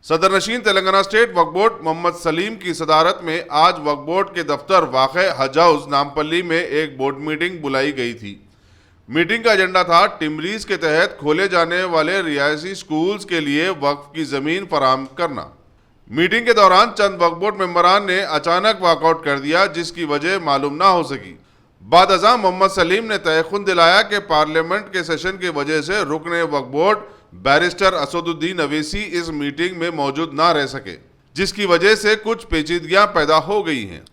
सदरनशीन Telangana state वक्फ board Mohammad Salim की सदारत में आज वक्फ बोर्ड के दफ्तर वाक़ हज हाउस नामपल्ली में एक बोर्ड मीटिंग बुलाई गई थी। मीटिंग का एजेंडा था टिमरीज के तहत खोले जाने वाले रियासी स्कूल्स के लिए वक्फ की ज़मीन फराहम करना। मीटिंग के दौरान चंद वक्फ बोर्ड मेंबरान ने अचानक वॉकआउट कर दिया, जिसकी वजह मालूम ना हो सकी। बाद अज़ां मोहम्मद सलीम ने तयक़ुन दिलाया कि पार्लियामेंट के सेशन की वजह से रुकने वक्फ बोर्ड बैरिस्टर असदुद्दीन अवैसी इस मीटिंग में मौजूद ना रह सके, जिसकी वजह से कुछ पेचीदगियां पैदा हो गई हैं।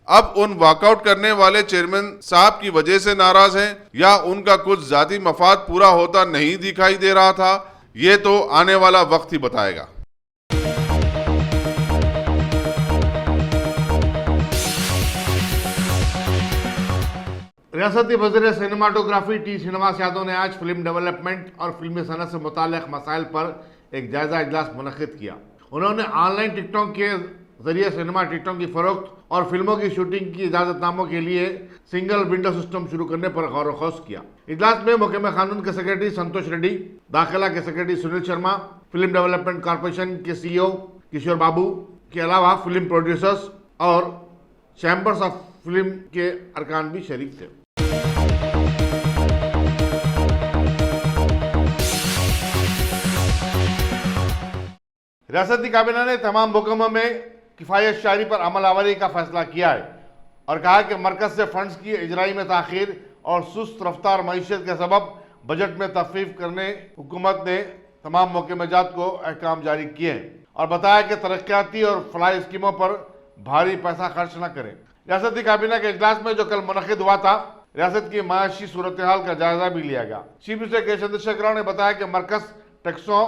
अब उन वॉकआउट करने वाले चेयरमैन साहब की वजह से नाराज हैं या उनका कुछ जाती मफाद पूरा होता नहीं दिखाई दे रहा था, ये तो आने वाला वक्त ही बताएगा। रियासती वज़ीर सिनेमाटोग्राफी टी श्रीनिवास यादव ने आज फिल्म डेवलपमेंट और फिल्मी सनत से मुताल्लिक़ मसाइल पर एक जायजा इजलास मुनक़्क़िद किया। उन्होंने ऑनलाइन टिकटों के जरिए सिनेमा टिकटों की फरोख्त और फिल्मों की शूटिंग की इजाज़तनामों के लिए सिंगल विंडो सिस्टम शुरू करने पर गौर व खौस किया। इजलास में महकमा कानून के सेक्रेटरी संतोष रेड्डी, दाखिला के secretary Sunil Sharma, film development corporation के CEO किशोर बाबू के अलावा फिल्म प्रोड्यूसर्स और चैम्बर्स ऑफ फिल्म के अरकान भी शरीक थे। रियासती काबीना ने तमाम हुक्मों में किफ़ायत शारी पर अमल आवरी का फैसला किया है और कहा कि मरकज से फंड्स की इजराई में ताख़ीर और सुस्त रफ्तार मईशत के सबब बजट में तख़फ़ीफ़ करने हुकूमत ने तमाम महकमेजात को अहकाम जारी किए हैं और बताया कि तरक्याती और फलाही स्कीमों पर भारी पैसा खर्च न करें। रियासती काबीना के इजलास में जो कल मुनक़्क़िद हुआ था, रियासत की माशी सूरत हाल का जायजा भी लिया गया। चीफ मिनिस्टर के चंद्रशेखर राव ने बताया कि मरकज टैक्सों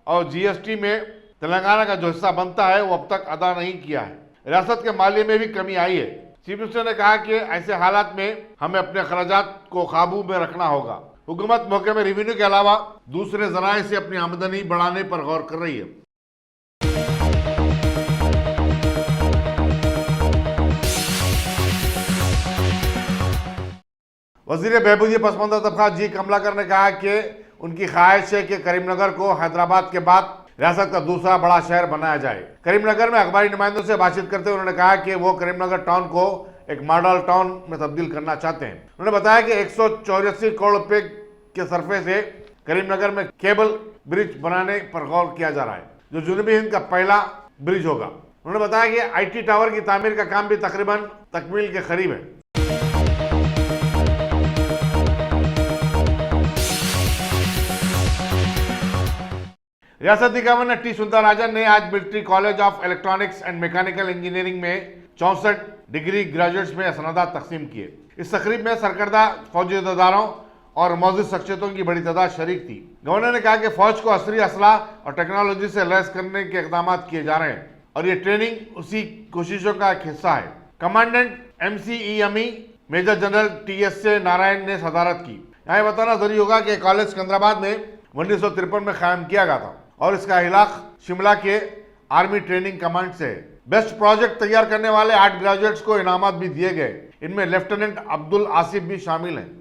और GST में तेलंगाना का जो हिस्सा बनता है वो अब तक अदा नहीं किया है। रियासत के मालिये में भी कमी आई है। चीफ मिनिस्टर ने कहा कि ऐसे हालात में हमें अपने खर्चात को काबू में रखना होगा। हुकूमत महकमे रेवेन्यू के अलावा दूसरे जराए से अपनी आमदनी बढ़ाने पर गौर कर रही है। वज़ीर बहबूदी पसमानदा तबका जी कमलाकर ने कहा कि उनकी ख्वाहिश है कि करीमनगर को हैदराबाद के बाद रियासत का दूसरा बड़ा शहर बनाया जाए। करीमनगर में अखबारी नुमाइंदों से बातचीत करते हुए उन्होंने कहा कि वो करीमनगर टाउन को एक मॉडल टाउन में तब्दील करना चाहते हैं। उन्होंने बताया कि 184 करोड़ रुपए के सरफे से करीमनगर में केबल ब्रिज बनाने पर गौर किया जा रहा है, जो जनूबी हिंद का पहला ब्रिज होगा। उन्होंने बताया कि IT टावर की तामीर का काम भी तकरीबन तकमील के करीब है। रियासती गवर्नर टी सुंदरराजन ने आज military college of electronics and mechanical engineering में 64 डिग्री ग्रेजुएट्स में सनदात तकसीम किए। इस तकरीब में सरकर्दा फौजी अहदेदारों और मौजूद शख्सियतों की बड़ी तादाद शरीक थी। गवर्नर ने कहा कि फौज को असली असला और टेक्नोलॉजी से लैस करने के इकदाम किए जा रहे हैं और ये ट्रेनिंग उसी कोशिशों का एक हिस्सा है। Commandant MCEME major general TS Narayan ने सदारत की। यहाँ बताना जरूरी होगा कि कॉलेज सिकंदराबाद में 1953 में कायम किया गया था और इसका इलाक़ शिमला के आर्मी ट्रेनिंग कमांड से है। बेस्ट प्रोजेक्ट तैयार करने वाले 8 ग्रेजुएट्स को इनामात भी दिए गए। इनमें लेफ्टिनेंट अब्दुल आसिफ भी शामिल हैं।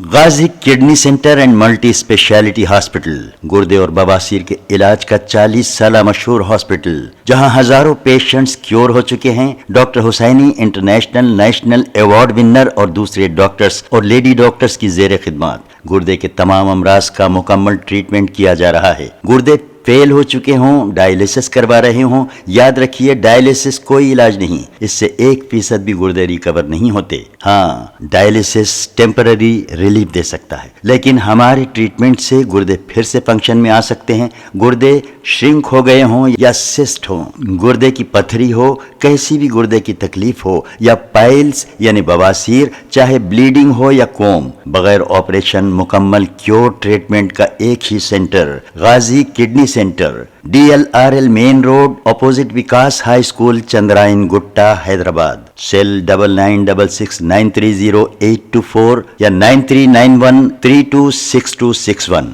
Ghazi kidney centre and multi speciality hospital गुर्दे और बवासीर के इलाज का 40 साल मशहूर हॉस्पिटल, जहां हजारों पेशेंट्स क्योर हो चुके हैं। Doctor Husaini international national award winner और दूसरे डॉक्टर्स और लेडी डॉक्टर्स की जेर खिदमत गुर्दे के तमाम अमराज का मुकम्मल ट्रीटमेंट किया जा रहा है। गुर्दे फेल हो चुके हों, डायलिसिस करवा रहे हों, याद रखिए डायलिसिस कोई इलाज नहीं, इससे 1% भी गुर्दे रिकवर नहीं होते। हाँ, डायलिसिस टेम्पररी रिलीफ दे सकता है, लेकिन हमारे ट्रीटमेंट से गुर्दे फिर से फंक्शन में आ सकते हैं। गुर्दे श्रिंक हो गए हों या सिस्ट हो, गुर्दे की पथरी हो, कैसी भी गुर्दे की तकलीफ हो या पाइल्स यानी बवासीर, चाहे ब्लीडिंग हो या कोम, बगैर ऑपरेशन मुकम्मल क्योर ट्रीटमेंट का एक ही centre, Ghazi kidney centre, DLRL main road opposite Vikas high school, Chandrayan Gutta, Hyderabad. Cell 9966930824 या 9391326261।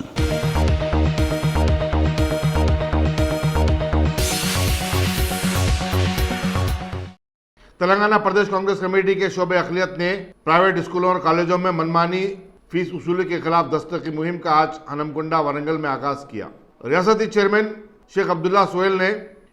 तेलंगाना प्रदेश कांग्रेस कमेटी के शोबे अखिलियत ने प्राइवेट स्कूलों और कॉलेजों में मनमानी फीस वसूली के खिलाफ दस्तक की मुहिम का आज हनमकुंडा वरंगल में आगाज किया। रियासती चेयरमैन शेख अब्दुल्ला सोहेल ने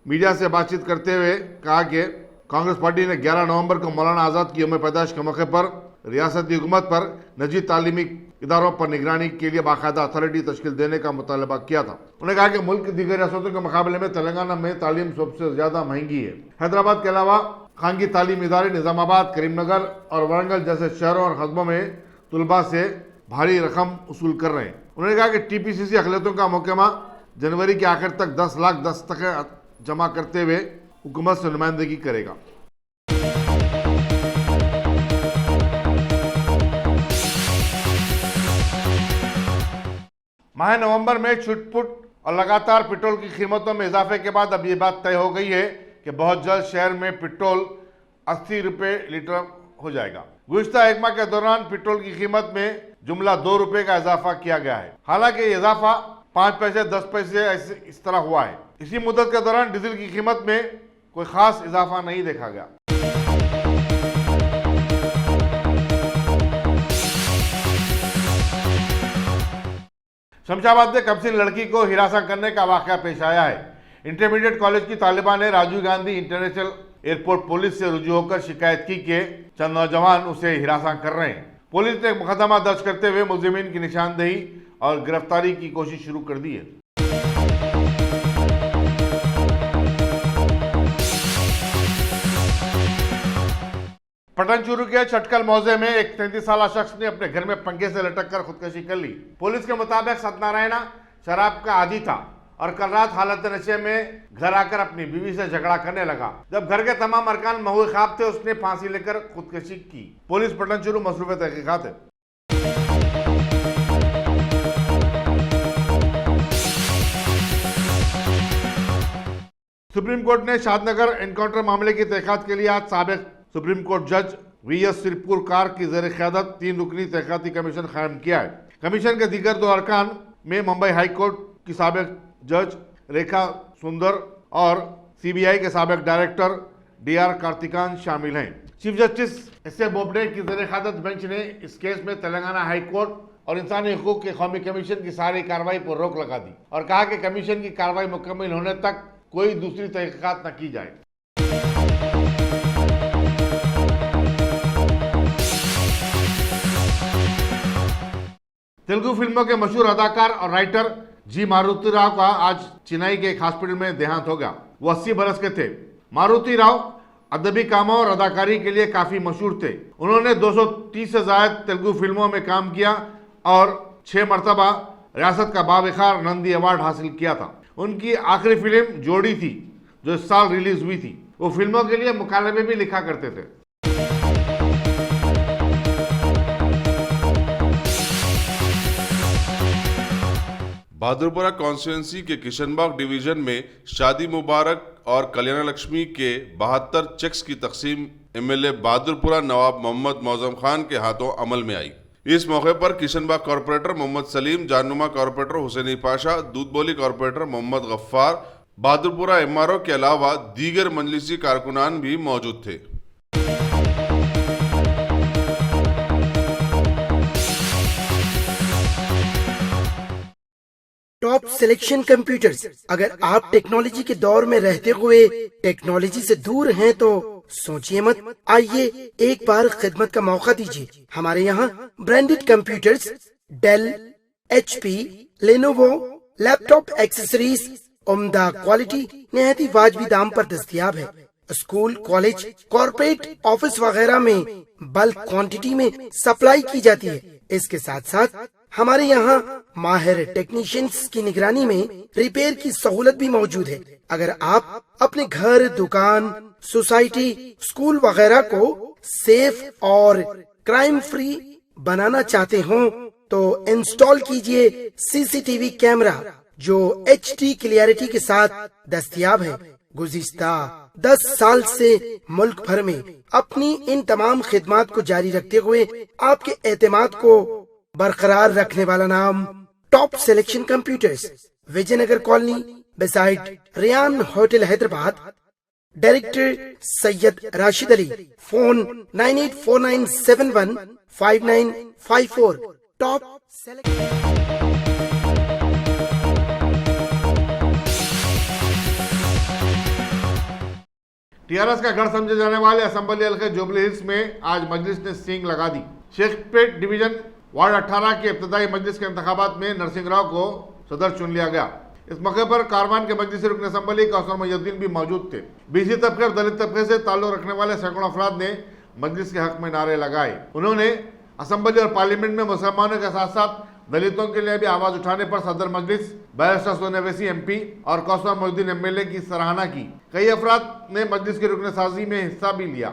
मीडिया से बातचीत करते हुए कहा कि कांग्रेस पार्टी ने 11 नवंबर को मौलाना आज़ाद की यौम पैदाइश के मौके पर रियासती हुकूमत पर निजी तालीमी इदारों पर निगरानी के लिए बाकायदा अथॉरिटी तश्कील देने का मुतालबा किया था। उन्होंने कहा कि मुल्क की दीगर रियासतों के मुकाबले में तेलंगाना में तालीम सबसे ज्यादा महंगी है। हैदराबाद के अलावा खानगी तालीमी इदारे निजामाबाद, करीमनगर और वरंगल जैसे शहरों और कस्बों में तुलबा से भारी रकम वसूल कर रहे हैं। उन्होंने कहा कि टीपीसीसी अखिलतों का मुकम्मा जनवरी के आखिर तक 10 लाख दस्तखत जमा करते हुए हुकूमत से नुमाइंदगी करेगा। माह नवंबर में छुटपुट और लगातार पेट्रोल की कीमतों में इजाफे के बाद अब ये बात तय हो गई है कि बहुत जल्द शहर में पेट्रोल 80 रुपये लीटर हो जाएगा। गुज़िश्ता एक माह के दौरान पेट्रोल की कीमत में जुमला 2 रुपये का इजाफा किया गया है। हालांकि ये इजाफा 5 पैसे 10 पैसे ऐसे इस तरह हुआ है। इसी मुद्दत के दौरान डीजल की कीमत में कोई खास इजाफा नहीं देखा गया। शमशाबाद में कमसिन लड़की को हिरासत करने का वाकया पेश आया है। इंटरमीडिएट कॉलेज की तालिबा ने Rajiv Gandhi international airport police से रुजू होकर शिकायत की कि चंद नौजवान उसे हिरासत कर रहे हैं। पुलिस ने मुकदमा दर्ज करते हुए मुलजिमीन की निशानदेही और गिरफ्तारी की कोशिश शुरू कर दी है। पटनचूरू के चटकल मौजे में एक 33 साल शख्स ने अपने घर में पंखे से लटक कर खुदकुशी कर ली। पुलिस के मुताबिक सत्यनारायणा शराब का आदी था और कल रात हालत नशे में घर आकर अपनी बीवी से झगड़ा करने लगा। जब घर के तमाम अरकान महूए ख्वाब थे, उसने फांसी लेकर खुदकुशी की। पुलिस पटनचूरू मसरूफ तहकीकात है। सुप्रीम कोर्ट ने शादनगर एनकाउंटर मामले की तहकीकात के लिए आज साबिक सुप्रीम कोर्ट जज वी.एस. सिरपुरकार की ज़ेर क़यादत 3 रुकनी तहकीकाती कमीशन कायम किया है। कमीशन के दीगर 2 अरकान में मुंबई हाई कोर्ट की साबिक जज रेखा सुंदर और सीबीआई के साबिक डायरेक्टर डी.आर. कार्तिकान शामिल हैं। Chief justice S A. बोबडे की ज़ेर क़यादत बेंच ने इस केस में तेलंगाना हाई कोर्ट और इंसानी हकूक़ के कौमी कमीशन की सारी कार्रवाई पर रोक लगा दी और कहा कि कमीशन की कार्रवाई मुकम्मल होने तक कोई दूसरी तहकीकात न की जाए। तेलुगु फिल्मों के मशहूर अदाकार और राइटर जी मारुति राव का आज चेन्नई के एक हॉस्पिटल में देहांत हो गया। वो 80 बरस के थे। मारुति राव अदबी कामों और अदाकारी के लिए काफी मशहूर थे। उन्होंने 230 से ज्यादा तेलुगु फिल्मों में काम किया और 6 मरतबा रियासत का बावखार नंदी अवार्ड हासिल किया था। उनकी आखिरी फिल्म जोड़ी थी जो इस साल रिलीज हुई थी। वो फिल्मों के लिए मुकालमे भी लिखा करते थे। बहादुरपुरा कॉन्स्टिट्यूंसी के किशनबाग डिवीजन में शादी मुबारक और कल्याण लक्ष्मी के 72 चेक्स की तकसीम एमएलए बहादुरपुरा नवाब मोहम्मद मौजम खान के हाथों अमल में आई। इस मौके पर Kishanbagh corporator Mohammed Saleem, Jahanuma corporator Hussaini Pasha, Doodhbowli corporator Mohammed Gaffar, Bahadurpura MRO के अलावा दीगर मजलिसी कारकुनान भी मौजूद थे। Top selection computers. अगर आप टेक्नोलॉजी के दौर में रहते हुए टेक्नोलॉजी से दूर हैं तो सोचिए मत, आइए एक बार खिदमत का मौका दीजिए। हमारे यहाँ branded computers Dell, HP, Lenovo, laptop accessories उम्दा क्वालिटी निहायती वाजबी दाम पर दस्तयाब है। स्कूल, कॉलेज, कॉर्पोरेट, ऑफिस वगैरह में बल्क क्वांटिटी में सप्लाई की जाती है। इसके साथ साथ हमारे यहाँ माहिर टेक्नीशियंस की निगरानी में रिपेयर की सहूलत भी मौजूद है। अगर आप अपने घर, दुकान, सोसाइटी, स्कूल वगैरह को सेफ और क्राइम फ्री बनाना चाहते हो तो इंस्टॉल कीजिए CCTV कैमरा जो HD क्लियरिटी के साथ दस्तयाब है। गुज़िश्ता 10 साल से मुल्क भर में अपनी इन तमाम खिदमात को जारी रखते हुए आपके एतमाद को बरकरार रखने वाला नाम top selection computers, Vijayanagar colony beside Riyan hotel Hyderabad. Director Syed Rashid Ali. Phone 9849715954। Top select. TRS का गढ़ समझे जाने वाले असेंबली हल्के जुबली हिल्स में आज मजलिस ने सींग लगा दी। शेखपेट डिवीजन वार्ड 18 के इब्तदाई मजलिस के इंतखाबात में नरसिंह राव को सदर चुन लिया गया। इस मौके पर कारवान के मजलिस रुकन असेंबली कौसर मोहिउद्दीन भी मौजूद थे। बीसी तबके और दलित तबके से ताल्लुक रखने वाले सैकड़ों अफराद ने मजलिस के हक में नारे लगाए। उन्होंने असेंबली और पार्लियामेंट में मुसलमानों के साथ साथ दलितों के लिए भी आवाज उठाने पर सदर मजलिस बैरिस्टर सोनिया अवैसी एमपी और कौसर मोहिउद्दीन एमएलए की सराहना की। कई अफराद ने मजलिस की रुकन साजी में हिस्सा भी लिया।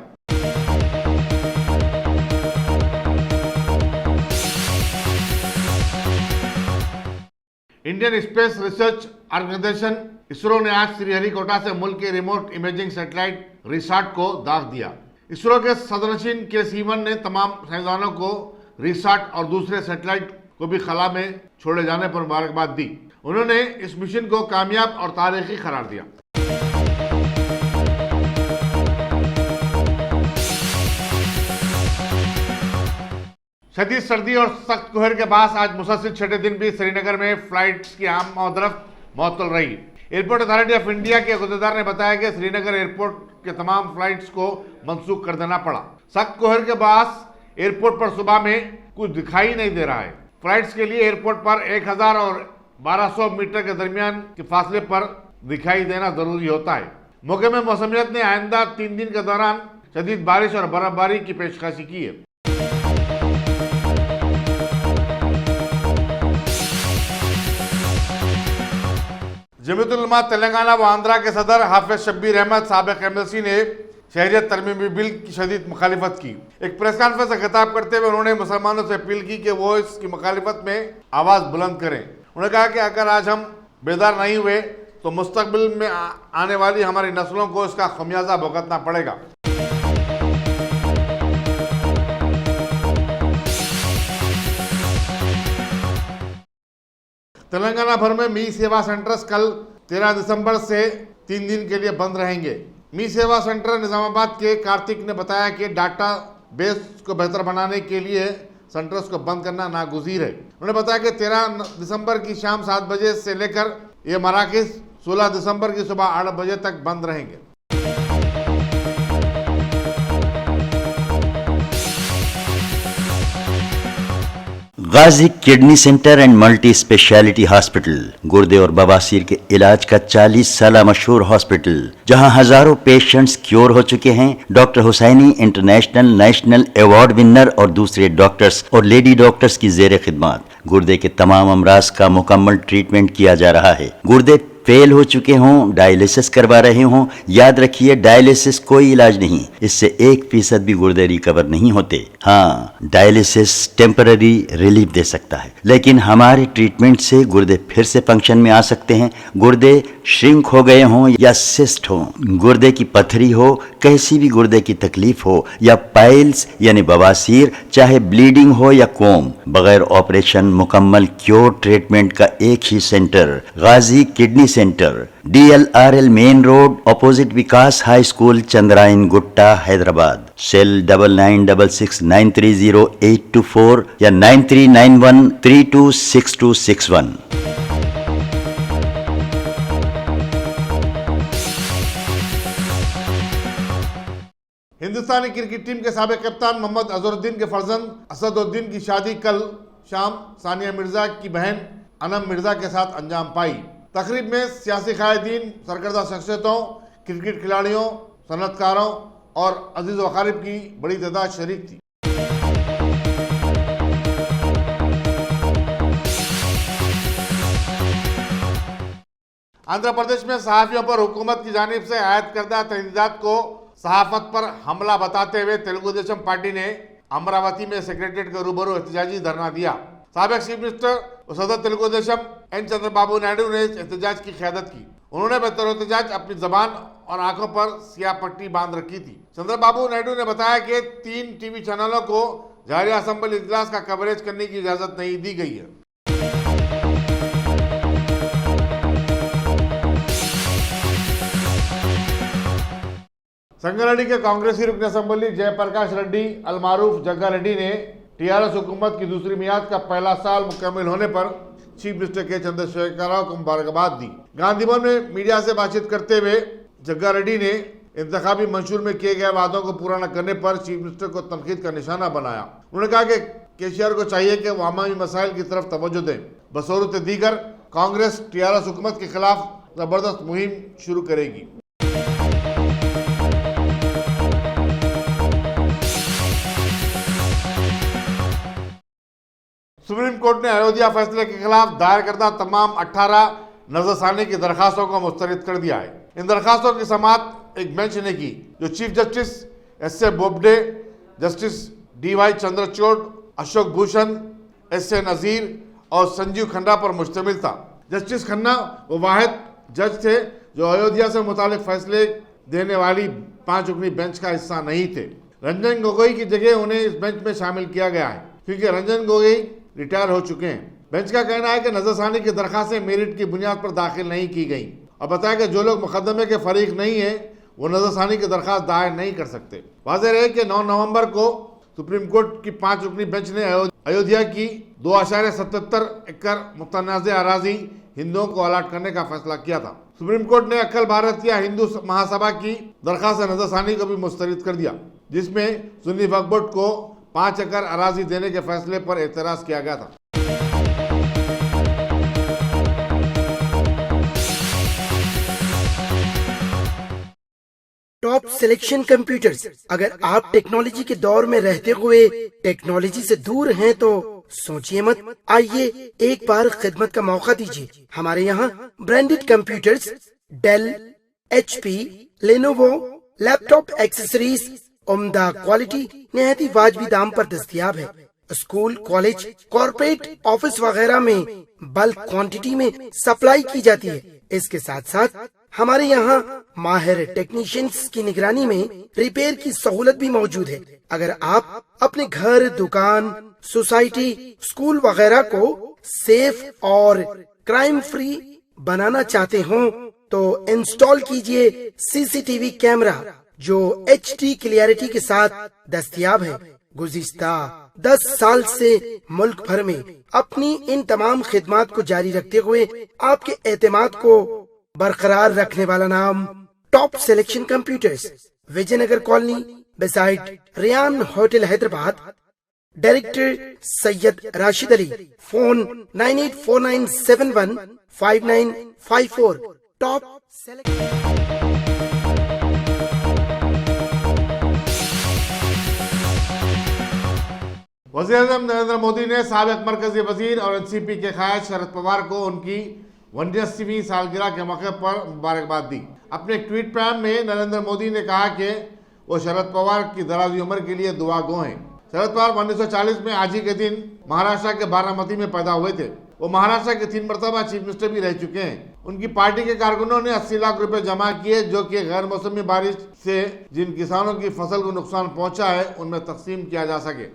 Indian space research organisation ISRO ने आज श्रीहरिकोटा से मुल्क के रिमोट इमेजिंग सैटेलाइट रिसाट को दाग दिया। इसरो के सदरनशीन के सीवन ने तमाम साइंसदानों को रिसाट और दूसरे सैटेलाइट को भी खला में छोड़े जाने पर मुबारकबाद दी। उन्होंने इस मिशन को कामयाब और तारीखी करार दिया। शदीद सर्दी और सख्त कोहर के बाद आज मुसलसल छठे दिन भी श्रीनगर में फ्लाइट्स की आमद-ओ-रफ्त मुअत्तल रही। एयरपोर्ट अथॉरिटी ऑफ इंडिया के अहदेदार ने बताया कि श्रीनगर एयरपोर्ट के तमाम फ्लाइट्स को मंसूख कर देना पड़ा। सख्त कोहर के बाद एयरपोर्ट पर सुबह में कुछ दिखाई नहीं दे रहा है। फ्लाइट्स के लिए एयरपोर्ट पर 1000 और 1200 मीटर के दरमियान के फासले पर दिखाई देना जरूरी होता है। मौके में मौसमियत ने आइंदा 3 दिन के दौरान शदीद बारिश और बर्फबारी की पेशकशी की है। जमीयतुल उलमा तेलंगाना व आंध्रा के सदर हाफिज शब्बीर अहमद साबिक एमएलसी ने शहरियत तरमीमी बिल की शदीद मुखालिफत की। एक प्रेस कॉन्फ्रेंस से खिताब करते हुए उन्होंने मुसलमानों से अपील की कि वो इसकी मुखालिफत में आवाज़ बुलंद करें। उन्होंने कहा कि अगर आज हम बेदार नहीं हुए तो मुस्तकबिल में आने वाली हमारी नस्लों को इसका खमियाजा भुगतना पड़ेगा। तेलंगाना भर में मी सेवा सेंटर्स कल 13 दिसंबर से 3 दिन के लिए बंद रहेंगे। मी सेवा सेंटर निजामाबाद के कार्तिक ने बताया कि डाटा बेस को बेहतर बनाने के लिए सेंटर्स को बंद करना नागुज़ीर है। उन्होंने बताया कि 13 दिसंबर की शाम 7 बजे से लेकर ये मराकज़ 16 दिसंबर की सुबह 8 बजे तक बंद रहेंगे। Ghazi kidney centre and multi speciality hospital गुर्दे और बवासीर के इलाज का 40 साल मशहूर हॉस्पिटल, जहां हजारों पेशेंट्स क्योर हो चुके हैं। Doctor Husaini international national award winner और दूसरे डॉक्टर्स और लेडी डॉक्टर्स की जेर खिदमत गुर्दे के तमाम अमराज का मुकम्मल ट्रीटमेंट किया जा रहा है। गुर्दे फेल हो चुके हों, डायलिसिस करवा रहे हों, याद रखिए डायलिसिस कोई इलाज नहीं, इससे 1% भी गुर्दे रिकवर नहीं होते। हाँ, डायलिसिस टेम्पररी रिलीफ दे सकता है, लेकिन हमारे ट्रीटमेंट से गुर्दे फिर से फंक्शन में आ सकते हैं। गुर्दे श्रिंक हो गए हों या सिस्ट हो, गुर्दे की पथरी हो, कैसी भी गुर्दे की तकलीफ हो या पाइल्स यानी बवासीर, चाहे ब्लीडिंग हो या कोम, बगैर ऑपरेशन मुकम्मल क्योर ट्रीटमेंट का एक ही centre, Ghazi kidney centre, DLRL main road opposite Vikas high school, Chandrayan Gutta, Hyderabad. Cell 9966930824 या 9391326261। हिंदुस्तानी क्रिकेट टीम के साबिक कप्तान मोहम्मद अजहरुद्दीन के फर्जंद असदुद्दीन की शादी कल शाम सानिया मिर्जा की बहन अनम मिर्जा के साथ अंजाम पाई। तकरीब में सियासी कायदीन, सरकर्दा शख्सियतों, क्रिकेट खिलाड़ियों, सनतकारों और अजीज वकारिब की बड़ी तादाद शरीक थी। आंध्र प्रदेश में सहाफियों पर हुकूमत की जानिब से आयद करदा तहदीदात को सहाफत पर हमला बताते हुए तेलुगु देशम पार्टी ने अमरावती में सेक्रेटरीट के रूबरू एहतजाजी धरना दिया। साबिक चीफ मिनिस्टर और सदर तेलुगु देशम एन चंद्रबाबू नायडू ने इस एहतजाज की क़यादत की। उन्होंने बेहतर एहतजाज अपनी जबान और आंखों पर सियाह पट्टी बांध रखी थी। चंद्रबाबू नायडू ने बताया कि 3 टीवी चैनलों को जारी असेंबली इजलास का कवरेज करने की इजाजत नहीं दी गई है। संगारेड्डी के कांग्रेसी रुकन असेंबली जयप्रकाश रेड्डी अलमारूफ जग्गा रेड्डी ने टीआरएस हुकूमत की दूसरी मियाद का पहला साल मुकम्मल होने पर चीफ मिनिस्टर के चंद्रशेखर राव को मुबारकबाद दी। गांधी भवन में मीडिया से बातचीत करते हुए जग्गा रेड्डी ने इंतखाबी मंशूर में किए गए वादों को पूरा न करने पर चीफ मिनिस्टर को तनकीद का निशाना बनाया। उन्होंने कहा कि केसीआर को चाहिए कि वो अवामी मसाइल की तरफ तवज्जो दें। बसूरत दीगर कांग्रेस टीआरएस हुकूमत के खिलाफ जबरदस्त मुहिम शुरू करेगी। सुप्रीम कोर्ट ने अयोध्या फैसले के खिलाफ दायर करदा तमाम 18 नजरसानी की दरखास्तों को मुस्तरद कर दिया है। इन दरखास्तों की समाअत एक बेंच ने की जो chief justice S A. Bobde, justice D Y. Chandrachud, Ashok Bhushan, S A. Nazeer और संजीव खन्ना पर मुश्तमिल था। जस्टिस खन्ना वो वाहिद जज थे जो अयोध्या से मुतालिक फैसले देने वाली 5 रुकनी बेंच का हिस्सा नहीं थे। रंजन गोगोई की जगह उन्हें इस बेंच में शामिल किया गया है क्योंकि रंजन गोगोई रिटायर हो चुके हैं। बेंच का कहना है कि नजरसानी की दरखास्तें मेरिट की बुनियाद पर दाखिल नहीं की गई और बताया कि जो लोग मुकदमे के फरीक नहीं है वो नजरसानी की दरखास्त दायर नहीं कर सकते। वाज़ेह रहे कि 9 नवंबर को सुप्रीम कोर्ट की 5 रुकनी बेंच ने अयोध्या की 2.77 एकड़ मुतनाज़ अराजी हिंदुओं को अलाट करने का फैसला किया था। सुप्रीम कोर्ट ने अखिल भारतीय हिंदू महासभा की दरखास्त नजरसानी को भी मुस्तरद कर दिया जिसमें सुन्नी वक्फ बोर्ड को 5 एकड़ अराजी देने के फैसले पर एतराज किया गया था। Top selection computers. अगर आप टेक्नोलॉजी के दौर में रहते हुए टेक्नोलॉजी से दूर हैं तो सोचिए मत, आइए एक बार खिदमत का मौका दीजिए। हमारे यहाँ branded computers Dell, HP, Lenovo, laptop accessories उम्दा क्वालिटी निहायत ही वाजबी दाम पर दस्तयाब है। स्कूल, कॉलेज, कॉर्पोरेट, ऑफिस वगैरह में बल्क क्वांटिटी में सप्लाई की जाती है। इसके साथ साथ हमारे यहाँ माहिर टेक्नीशियंस की निगरानी में रिपेयर की सहूलत भी मौजूद है। अगर आप अपने घर, दुकान, सोसाइटी, स्कूल वगैरह को सेफ और क्राइम फ्री बनाना चाहते हो तो इंस्टॉल कीजिए CCTV कैमरा जो HD क्लियरिटी के साथ दस्तयाब है। गुज़िश्ता 10 साल से मुल्क भर में अपनी इन तमाम खिदमात को जारी रखते हुए आपके एतमाद को बरकरार रखने वाला नाम top selection computers, Vijayanagar colony beside Riyan hotel, Hyderabad. Director Syed Rashid Ali. Phone 9849715954। Top वज़ीर-ए-आज़म नरेंद्र मोदी ने साबिक मरकजी वजीर और एनसीपी के क़ायद शरद पवार को उनकी 89वीं सालगिरह के मौके पर मुबारकबाद दी। अपने एक ट्वीट पैगाम में नरेंद्र मोदी ने कहा कि वो शरद पवार की दराज़ी उम्र के लिए दुआ गो हैं। शरद पवार 1940 में आज ही के दिन महाराष्ट्र के बारामती में पैदा हुए थे। वो महाराष्ट्र के 3 मरतबा चीफ मिनिस्टर भी रह चुके हैं। उनकी पार्टी के कारकुनों ने 80 लाख रुपए जमा किए जो कि गैर मौसमी बारिश से जिन किसानों की फसल को नुकसान पहुंचा है उनमें तकसीम किया जा सके।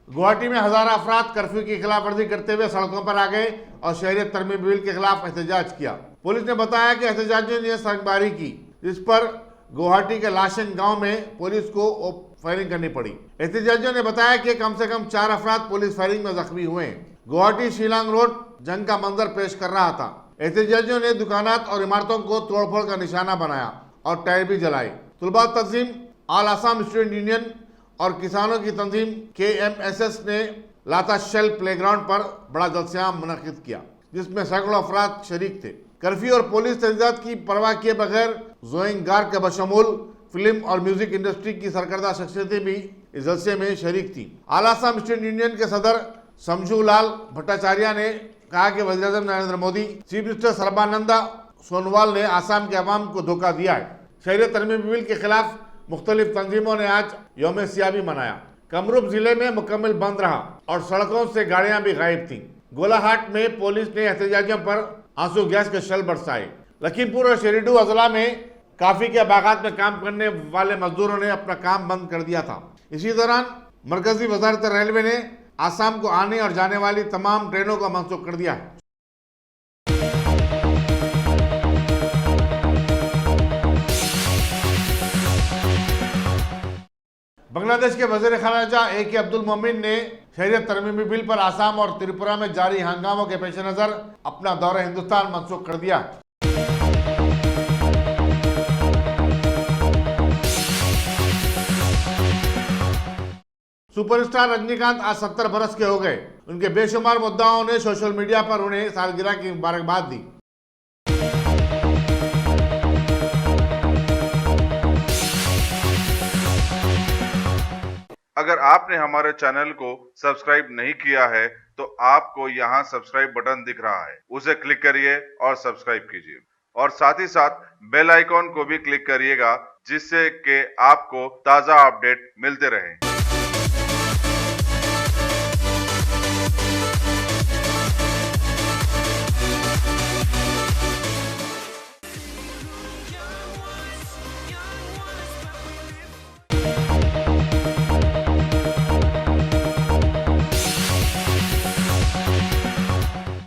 गुवाहाटी में हजारों अफराद कर्फ्यू की खिलाफ वर्जी करते हुए सड़कों पर आ गए और शहरियत तरमीम बिल के खिलाफ एहतजाज किया। पुलिस ने बताया कि एहतजाजियों ने सड़कबारी की जिस पर गुवाहाटी के लाशन गांव में पुलिस को फायरिंग करनी पड़ी। एहतजाजियों ने बताया कि कम से कम 4 अफराद पुलिस फायरिंग में जख्मी हुए हैं। गुवाहाटी शिलांग रोड जंग का मंजर पेश कर रहा था। एहतजाजियों ने दुकानात और इमारतों को तोड़फोड़ का निशाना बनाया और टायर भी जलाए। तुलबा तंजीम ऑल आसाम स्टूडेंट यूनियन और किसानों की तंजीम KMSS ने लाता शेल प्लेग्राउंड पर बड़ा जलसा मुनक्किद किया जिसमें सैकड़ों अफराद शरीक थे। कर्फ्यू और पुलिस तहज़ीज़ात की परवाह किए बगैर जोइंग गार्ड के बशमूल फिल्म और म्यूजिक इंडस्ट्री की सरकर्दा शख्सियतें भी इस जलसे में शरीक थी। आल आसाम स्टूडेंट यूनियन के सदर शमशू लाल भट्टाचार्य ने कहा कि वज़ीर-ए-आज़म नरेंद्र मोदी, चीफ मिनिस्टर सर्बानंदा सोनोवाल ने आसाम के अवाम को धोखा दिया है। शहरियत तरमीम बिल के खिलाफ मुख्तलिफ तंजीमों ने आज यौम सियाबी मनाया। कमरूप जिले में मुकम्मल बंद रहा और सड़कों से गाड़ियां भी गायब थीं। गोलाहाट में पुलिस ने एहतजाजियों पर आंसू गैस के शेल बरसाए। लखीमपुर और शेरिडू अजला में काफी के बागात में काम करने वाले मजदूरों ने अपना काम बंद कर दिया था। इसी दौरान मरकजी वजारत रेलवे ने आसाम को आने और जाने वाली तमाम ट्रेनों को मनसूख कर दिया है। बांग्लादेश के वजीर खारजा AK अब्दुल मोमिन ने शहरियत तरमीमी बिल पर आसाम और त्रिपुरा में जारी हंगामों के पेश नजर अपना दौरा हिंदुस्तान मंसूख कर दिया। सुपरस्टार रजनीकांत आज 70 बरस के हो गए। उनके बेशुमार मुद्दाओं ने सोशल मीडिया पर उन्हें सालगिरह की मुबारकबाद दी। अगर आपने हमारे चैनल को सब्सक्राइब नहीं किया है तो आपको यहाँ सब्सक्राइब बटन दिख रहा है, उसे क्लिक करिए और सब्सक्राइब कीजिए और साथ ही साथ बेल आइकॉन को भी क्लिक करिएगा जिससे कि आपको ताज़ा अपडेट मिलते रहें।